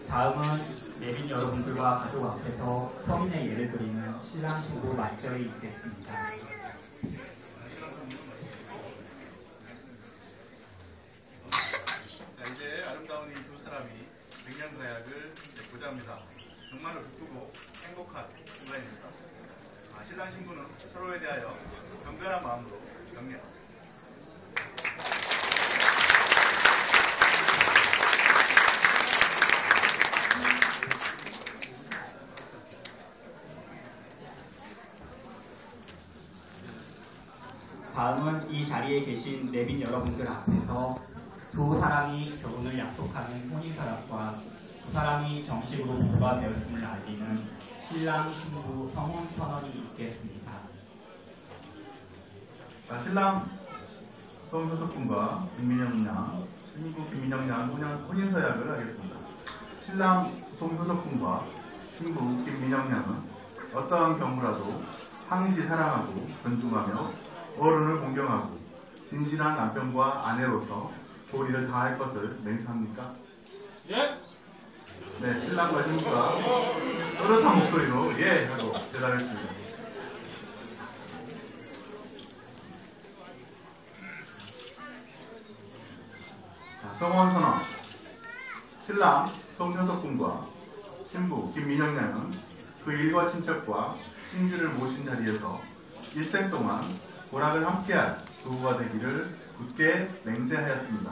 다음은 내빈 여러분들과 가족 앞에서 서민의 예를 드리는 신랑 신부 맞절이 있겠습니다. 자, 이제 아름다운 이 두 사람이 백년가약을 맺고자 합니다. 정말로 기쁘고 행복한 순간입니다. 신랑 신부는 서로에 대하여 경건한 마음으로 격려합니다. 다음은 이 자리에 계신 내빈 여러분들 앞에서 두 사람이 결혼을 약속하는 혼인서약과 두 사람이 정식으로 부부가 되었음을 알리는 신랑 신부 성혼 선언이 있겠습니다. 자, 신랑 송효석군과 김민영 양, 신부 김민영 양 혼인서약을 하겠습니다. 신랑 송효석군과 신부 김민영 양은 어떠한 경우라도 항시 사랑하고 존중하며 어른을 공경하고 진실한 남편과 아내로서 도리를 다할 것을 맹세합니까? 예? 네, 신랑과 신부가 또렷한 목소리로 예! 하고 대답했습니다. 자, 성혼 선언. 신랑 송효석군과 신부 김민영 양은 그 일과 친척과 친지를 모신 자리에서 일생 동안 고락을 함께할 부부가 되기를 굳게 맹세하였습니다.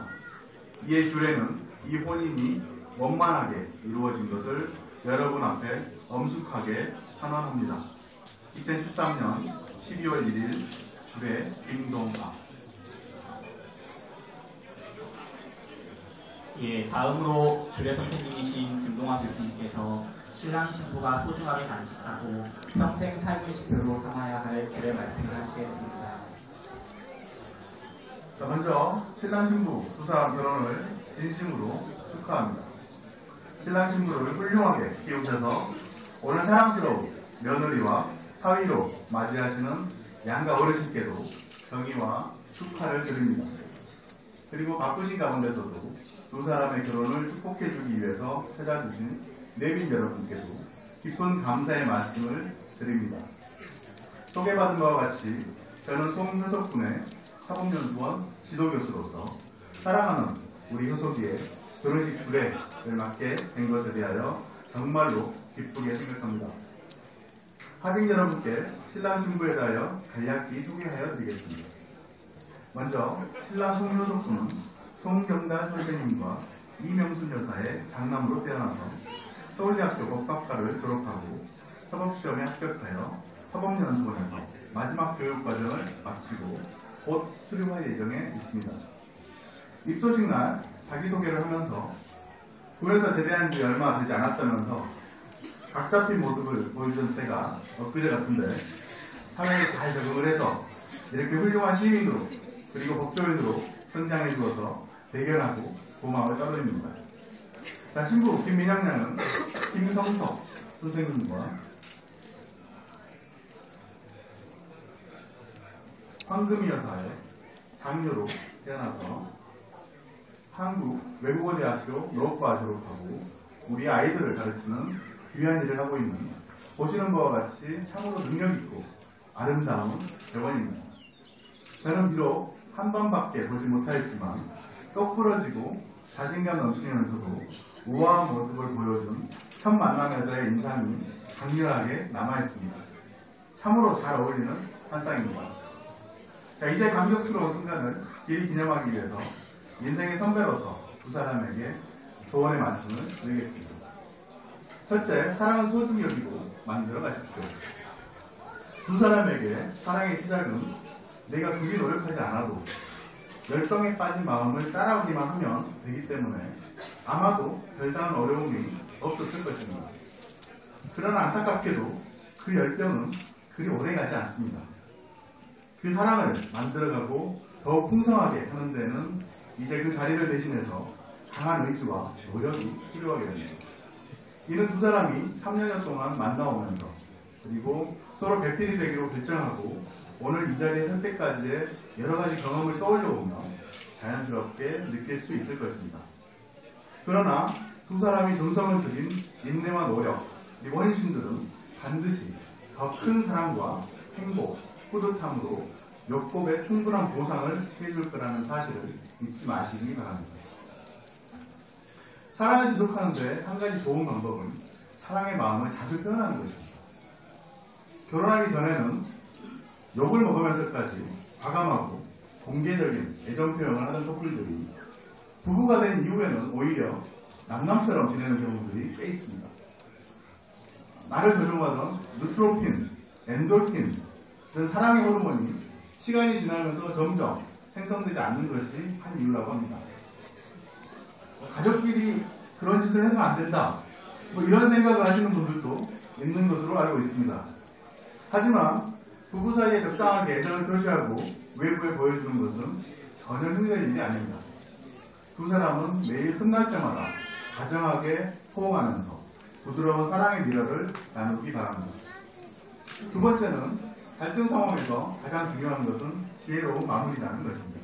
이에 주례는 이 혼인이 원만하게 이루어진 것을 여러분 앞에 엄숙하게 선언합니다. 2013년 12월 1일 주례 김동아. 예, 다음으로 주례 선생님이신 김동환 교수님께서 신랑 신부가 소중하게 간직하고 평생 삶의 지표로 삼아야 할 주례 말씀을 하시겠습니다. 자, 먼저 신랑 신부 두 사람 결혼을 진심으로 축하합니다. 신랑 신부를 훌륭하게 키우셔서 오늘 사랑스러운 며느리와 사위로 맞이하시는 양가 어르신께도 경의와 축하를 드립니다. 그리고 바쁘신 가운데서도 두 사람의 결혼을 축복해주기 위해서 찾아주신 내빈 여러분께도 깊은 감사의 말씀을 드립니다. 소개받은 바와 같이 저는 송효석군의 사법연수원 지도교수로서 사랑하는 우리 효석이의 결혼식 주례를 맡게 된 것에 대하여 정말로 기쁘게 생각합니다. 하객 여러분께 신랑 신부에 대하여 간략히 소개하여 드리겠습니다. 먼저 신랑 송효석군은 송경달 선생님과 이명순 여사의 장남으로 태어나서 서울대학교 법학과를 졸업하고 사법시험에 합격하여 사법연수원에서 마지막 교육과정을 마치고 곧 수료할 예정에 있습니다. 입소식 날 자기소개를 하면서 군에서 제대한 지 얼마 되지 않았다면서 각 잡힌 모습을 보여주던 때가 엊그제 같은데 사회에 잘 적응을 해서 이렇게 훌륭한 시민으로 그리고 법조인으로 성장해 주어서 대견하고 고마움을 떠드립니다. 자, 신부 김민영 양은 김성석 선생님과 황금희 여사의 장녀로 태어나서 한국 외국어대학교 여학과 졸업하고 우리 아이들을 가르치는 귀한 일을 하고 있는 보시는 바와 같이 참으로 능력있고 아름다운 여관입니다. 저는 비록 한 번밖에 보지 못하였지만 똑부러지고 자신감 넘치면서도 우아한 모습을 보여준 첫 만남 여자의 인상이 강렬하게 남아있습니다. 참으로 잘 어울리는 한 쌍입니다. 자, 이제 감격스러운 순간을 길이 기념하기 위해서 인생의 선배로서 두 사람에게 조언의 말씀을 드리겠습니다. 첫째, 사랑은 소중히 여기고 만들어 가십시오. 두 사람에게 사랑의 시작은 내가 굳이 노력하지 않아도 열정에 빠진 마음을 따라오기만 하면 되기 때문에 아마도 별다른 어려움이 없었을 것입니다. 그러나 안타깝게도 그 열정은 그리 오래가지 않습니다. 그 사랑을 만들어가고 더욱 풍성하게 하는 데는 이제 그 자리를 대신해서 강한 의지와 노력이 필요하게 됩니다. 이는 두 사람이 3년여 동안 만나오면서 그리고 서로 배필이 되기로 결정하고 오늘 이 자리에 설 때까지의 여러 가지 경험을 떠올려보며 자연스럽게 느낄 수 있을 것입니다. 그러나 두 사람이 정성을 들인 인내와 노력 그리고 헌신들은 반드시 더 큰 사랑과 행복, 뿌듯함으로 욕법에 충분한 보상을 해줄 거라는 사실을 잊지 마시기 바랍니다. 사랑을 지속하는 데 한 가지 좋은 방법은 사랑의 마음을 자주 표현하는 것입니다. 결혼하기 전에는 욕을 먹으면서까지 과감하고 공개적인 애정 표현을 하던 커플들이 부부가 된 이후에는 오히려 남남처럼 지내는 경우들이 꽤 있습니다. 나를 조종하던 누트로핀, 엔돌핀 등 사랑의 호르몬이 시간이 지나면서 점점 생성되지 않는 것이 한 이유라고 합니다. 가족끼리 그런 짓을 해서는 안 된다. 이런 생각을 하시는 분들도 있는 것으로 알고 있습니다. 하지만 부부 사이에 적당하게 애정을 표시하고 외부에 보여주는 것은 전혀 흔한 일이 아닙니다. 두 사람은 매일 끝날 때마다 다정하게 호응하면서 부드러운 사랑의 미러를 나누기 바랍니다. 두 번째는 갈등 상황에서 가장 중요한 것은 지혜로운 마무리라는 것입니다.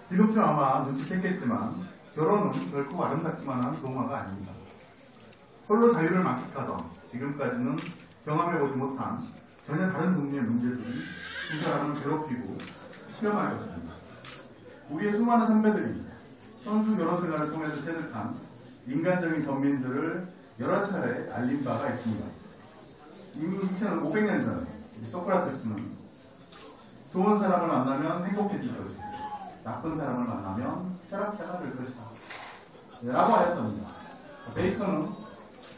지금쯤 아마 눈치챘겠지만 결혼은 결코 아름답기만 한 동화가 아닙니다. 홀로 자유를 만끽하던 지금까지는 경험해보지 못한 전혀 다른 종류의 문제들이 두 사람을 괴롭히고 시험할 것입니다. 우리의 수많은 선배들이 선수 결혼 생활을 통해서 체득한 인간적인 덤민들을 여러 차례 알린 바가 있습니다. 이미 2500년 전에 소크라테스는 좋은 사람을 만나면 행복해질 것이고 나쁜 사람을 만나면 철학자가 될 것이다 라고 하였답니다. 베이컨은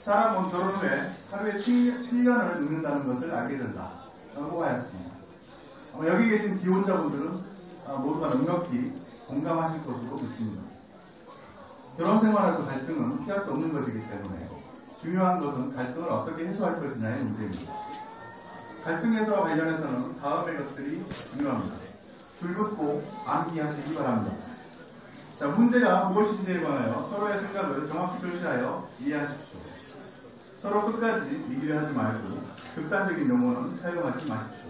사람은 결혼 후에 하루에 7년을 늙는다는 것을 알게 된다 라고 하였습니다. 아마 여기 계신 기혼자분들은 모두가 넉넉히 공감하실 것으로 믿습니다. 결혼 생활에서 갈등은 피할 수 없는 것이기 때문에 중요한 것은 갈등을 어떻게 해소할 것이냐의 문제입니다. 갈등 해소와 관련해서는 다음의 것들이 중요합니다. 줄긋고 암기하시기 바랍니다. 자, 문제가 무엇인지에 관하여 서로의 생각을 정확히 표시하여 이해하십시오. 서로 끝까지 이기려 하지 말고 극단적인 용어는 사용하지 마십시오.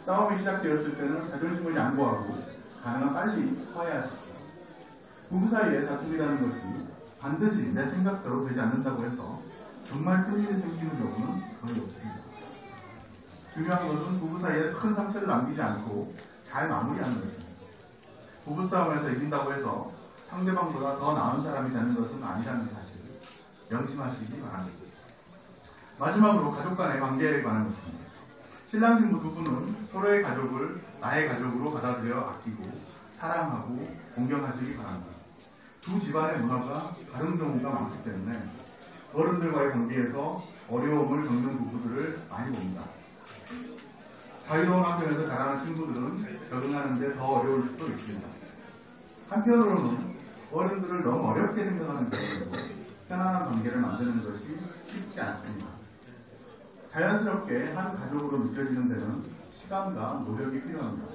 싸움이 시작되었을 때는 자존심을 양보하고 가능한 빨리 화해하십시오. 부부 사이에 다툼이라는 것이 반드시 내 생각대로 되지 않는다고 해서 정말 큰일이 생기는 경우는 거의 없습니다. 중요한 것은 부부 사이에 큰 상처를 남기지 않고 잘 마무리하는 것입니다. 부부싸움에서 이긴다고 해서 상대방보다 더 나은 사람이 되는 것은 아니라는 사실을 명심하시기 바랍니다. 마지막으로 가족 간의 관계에 관한 것입니다. 신랑 신부 두 분은 서로의 가족을 나의 가족으로 받아들여 아끼고 사랑하고 공경하시기 바랍니다. 두 집안의 문화가 다른 경우가 많기 때문에 어른들과의 관계에서 어려움을 겪는 부부들을 많이 봅니다. 자유로운 환경에서 자라는 친구들은 적응하는 데 더 어려울 수도 있습니다. 한편으로는 어른들을 너무 어렵게 생각하는 경우에도 편안한 관계를 만드는 것이 쉽지 않습니다. 자연스럽게 한 가족으로 느껴지는 데는 시간과 노력이 필요합니다.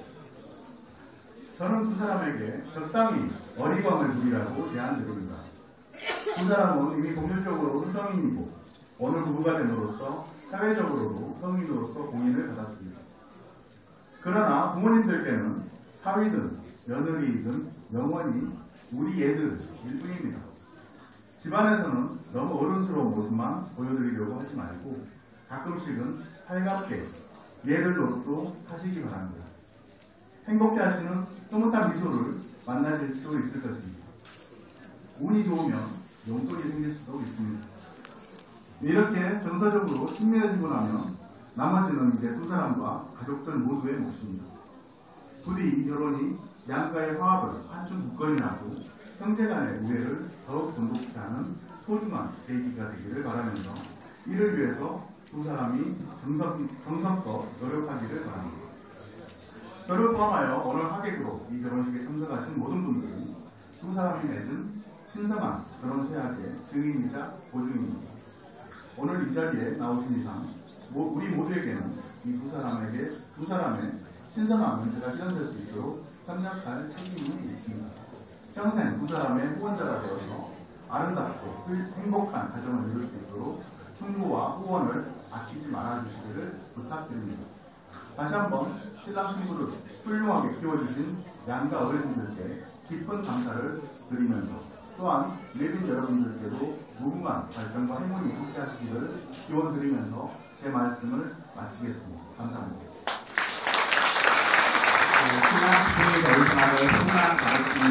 저는 두 사람에게 적당히 어리광을 부리라고 제안드립니다. 두 사람은 이미 법률적으로 성인이고 오늘 부부가 됨으로써 사회적으로도 성인으로서 공인을 받았습니다. 그러나 부모님들께는 사위든 며느리이든 영원히 우리 애들 일뿐입니다. 집안에서는 너무 어른스러운 모습만 보여드리려고 하지 말고 가끔씩은 살갑게 예를 놓고 하시기 바랍니다. 행복해 하시는 흐뭇한 미소를 만나실 수도 있을 것입니다. 운이 좋으면 용돈이 생길 수도 있습니다. 이렇게 정서적으로 친밀해지고 나면 나머지는 이제 두 사람과 가족들 모두의 몫입니다. 부디 이 결혼이 양가의 화합을 한층 굳건히하고 형제간의 우애를 더욱 돈독히 하는 소중한 계기가 되기를 바라면서 이를 위해서 두 사람이 정성껏 노력하기를 바랍니다. 저를 포함하여 오늘 하객으로 이 결혼식에 참석하신 모든 분들은 두 사람이 맺은 신성한 결혼 서약의 증인이자 보증입니다. 오늘 이 자리에 나오신 이상 우리 모두에게는 이 두 사람의 신성한 문제가 실현될 수 있도록 협력할 책임이 있습니다. 평생 두 사람의 후원자가 되어서 아름답고 행복한 가정을 이룰 수 있도록 충고와 후원을 아끼지 말아주시기를 부탁드립니다. 다시 한번 신랑 신부를 훌륭하게 키워주신 양가 어르신들께 깊은 감사를 드리면서 또한 내빈 여러분들께도 무궁한 발전과 행운이 함께하시기를 기원드리면서 제 말씀을 마치겠습니다. 감사합니다. 신랑 신부의 결혼식을 성공한 가르침을